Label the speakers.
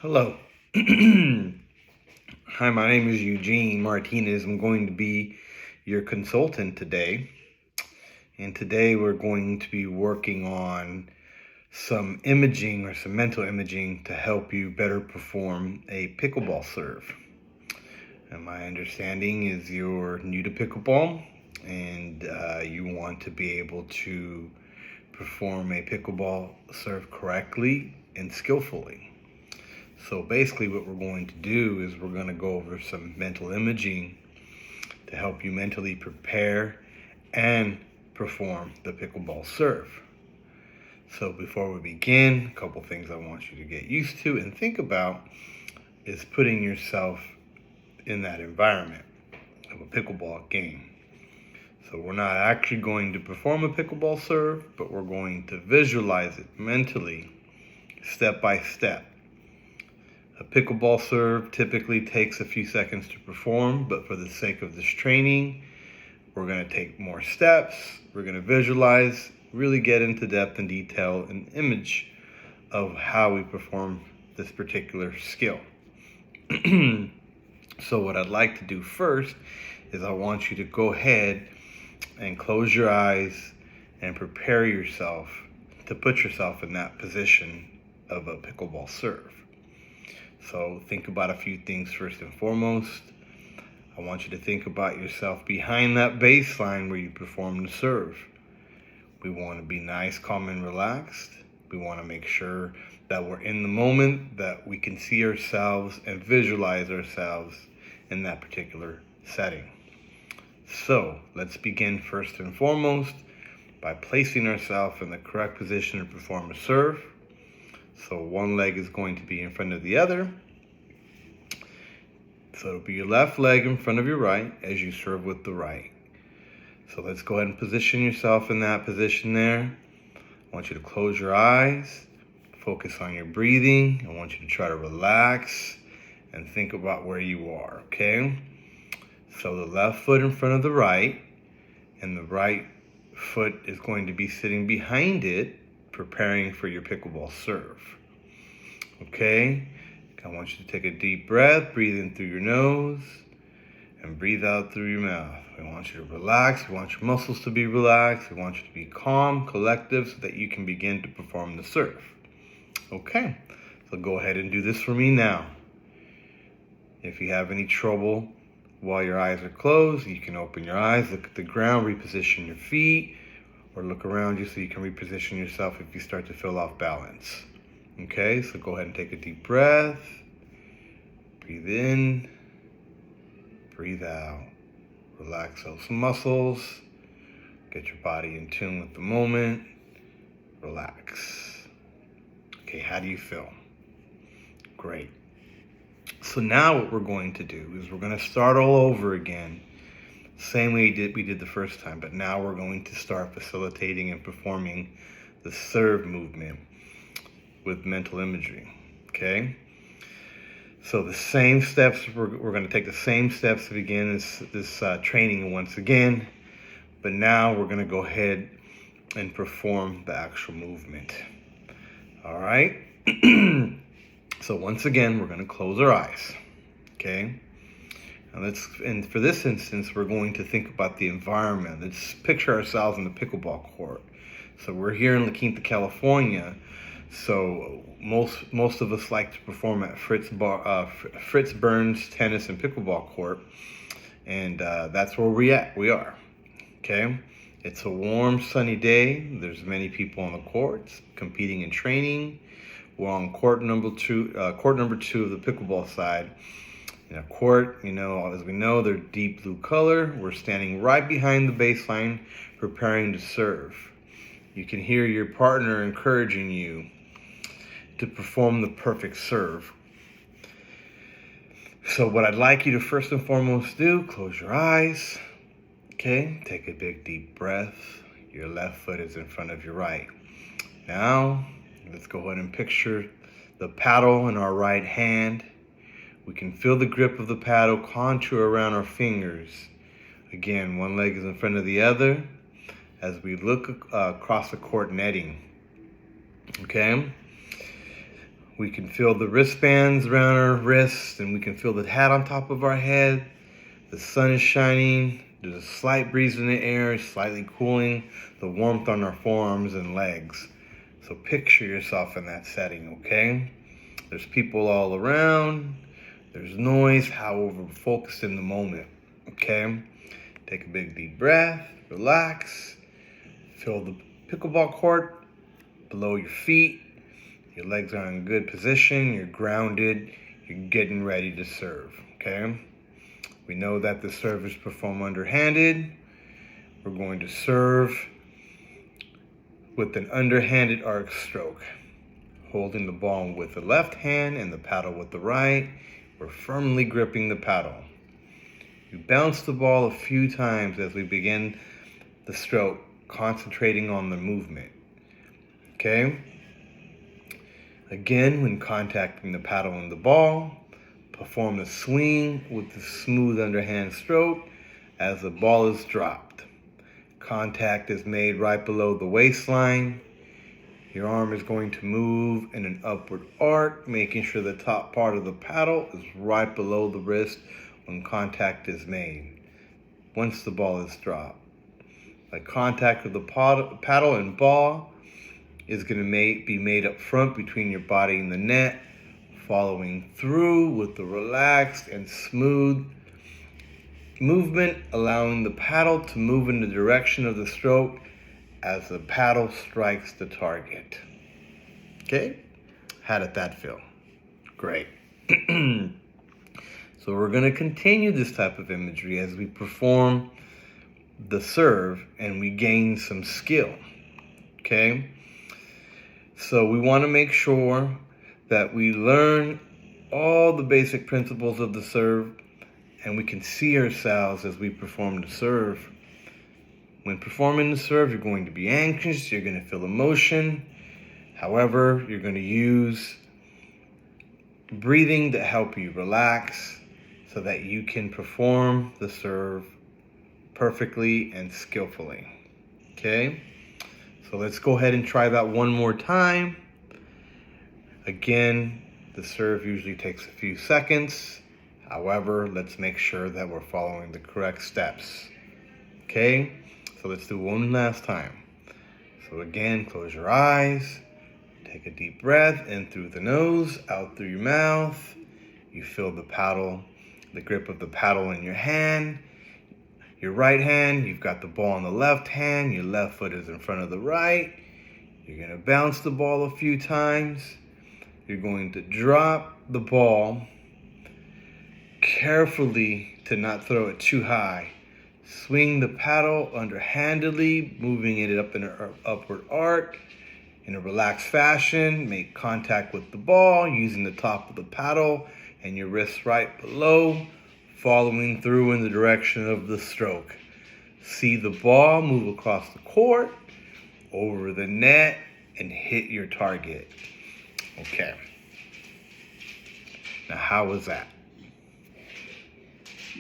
Speaker 1: Hello. Hi, my name is Eugene Martinez. I'm going to be your consultant today. And today we're going to be working on some imaging or some mental imaging to help you better perform a pickleball serve. And my understanding is you're new to pickleball and you want to be able to perform a pickleball serve correctly and skillfully. So basically what we're going to do is we're going to go over some mental imaging to help you mentally prepare and perform the pickleball serve. So before we begin, a couple things I want you to get used to and think about is putting yourself in that environment of a pickleball game. So we're not actually going to perform a pickleball serve, but we're going to visualize it mentally, step by step. A pickleball serve typically takes a few seconds to perform, but for the sake of this training, we're going to take more steps. We're going to visualize, really get into depth and detail and image of how we perform this particular skill. So what I'd like to do first is I want you to go ahead and close your eyes and prepare yourself to put yourself in that position of a pickleball serve. So think about a few things first and foremost. I want you to think about yourself behind that baseline where you perform the serve. We want to be nice, calm, and relaxed. We want to make sure that we're in the moment, that we can see ourselves and visualize ourselves in that particular setting. So let's begin first and foremost by placing ourselves in the correct position to perform a serve. So one leg is going to be in front of the other. So it'll be your left leg in front of your right as you serve with the right. So let's go ahead and position yourself in that position there. I want you to close your eyes, focus on your breathing. I want you to try to relax and think about where you are, okay? So the left foot in front of the right, and the right foot is going to be sitting behind it, preparing for your pickleball serve. Okay? I want you to take a deep breath, breathe in through your nose, and breathe out through your mouth. We want you to relax. We want your muscles to be relaxed. We want you to be calm, collective, so that you can begin to perform the serve. Okay? So go ahead and do this for me now. If you have any trouble while your eyes are closed, you can open your eyes, look at the ground, reposition your feet, or look around you so you can reposition yourself if you start to feel off balance. Okay, so go ahead and take a deep breath. Breathe in, breathe out. Relax those muscles. Get your body in tune with the moment. Relax. Okay, how do you feel? Great. So now what we're going to do is we're going to start all over again. Same way we did the first time, but now we're going to start facilitating and performing the serve movement with mental imagery, okay? So the same steps, we're going to take the same steps to begin this training once again, but now we're going to go ahead and perform the actual movement. All right? So once again, we're going to close our eyes, okay? And for this instance, we're going to think about the environment. Let's picture ourselves in the pickleball court. So we're here in La Quinta, California. So most of us like to perform at Fritz Burns Tennis and Pickleball Court, and that's where we are. Okay, it's a warm, sunny day. There's many people on the courts competing and training. We're on court number two of the pickleball side. In a court, as we know, they're deep blue color. We're standing right behind the baseline, preparing to serve. You can hear your partner encouraging you to perform the perfect serve. So what I'd like you to first and foremost do, close your eyes, okay? Take a big deep breath. Your left foot is in front of your right. Now, let's go ahead and picture the paddle in our right hand. We can feel the grip of the paddle contour around our fingers. Again, one leg is in front of the other as we look across the court netting, okay? We can feel the wristbands around our wrists, and we can feel the hat on top of our head. The sun is shining. There's a slight breeze in the air, slightly cooling the warmth on our forearms and legs. So picture yourself in that setting, okay? There's people all around. There's noise, however, focus in the moment, okay? Take a big deep breath, relax. Feel the pickleball court below your feet. Your legs are in good position. You're grounded. You're getting ready to serve, okay? We know that the serve is performed underhanded. We're going to serve with an underhanded arc stroke, holding the ball with the left hand and the paddle with the right. We're firmly gripping the paddle. You bounce the ball a few times as we begin the stroke, concentrating on the movement. Okay? Again, when contacting the paddle and the ball, perform the swing with the smooth underhand stroke as the ball is dropped. Contact is made right below the waistline. Your arm is going to move in an upward arc, making sure the top part of the paddle is right below the wrist when contact is made. Once the ball is dropped, the contact of the paddle and ball is going to be made up front between your body and the net, following through with the relaxed and smooth movement, allowing the paddle to move in the direction of the stroke as the paddle strikes the target. Okay? How did that feel? Great. So we're going to continue this type of imagery as we perform the serve and we gain some skill. Okay? So we want to make sure that we learn all the basic principles of the serve and we can see ourselves as we perform the serve. When performing the serve, you're going to be anxious, you're going to feel emotion. However, you're going to use breathing to help you relax so that you can perform the serve perfectly and skillfully. Okay? So let's go ahead and try that one more time. Again, the serve usually takes a few seconds. However, let's make sure that we're following the correct steps. Okay? So let's do one last time. So again, close your eyes. Take a deep breath in through the nose, out through your mouth. You feel the paddle, the grip of the paddle in your hand. Your right hand, you've got the ball in the left hand. Your left foot is in front of the right. You're going to bounce the ball a few times. You're going to drop the ball carefully to not throw it too high. Swing the paddle underhandedly, moving it up in an upward arc. In a relaxed fashion, make contact with the ball using the top of the paddle and your wrists right below, following through in the direction of the stroke. See the ball move across the court, over the net, and hit your target. Okay. Now, how was that?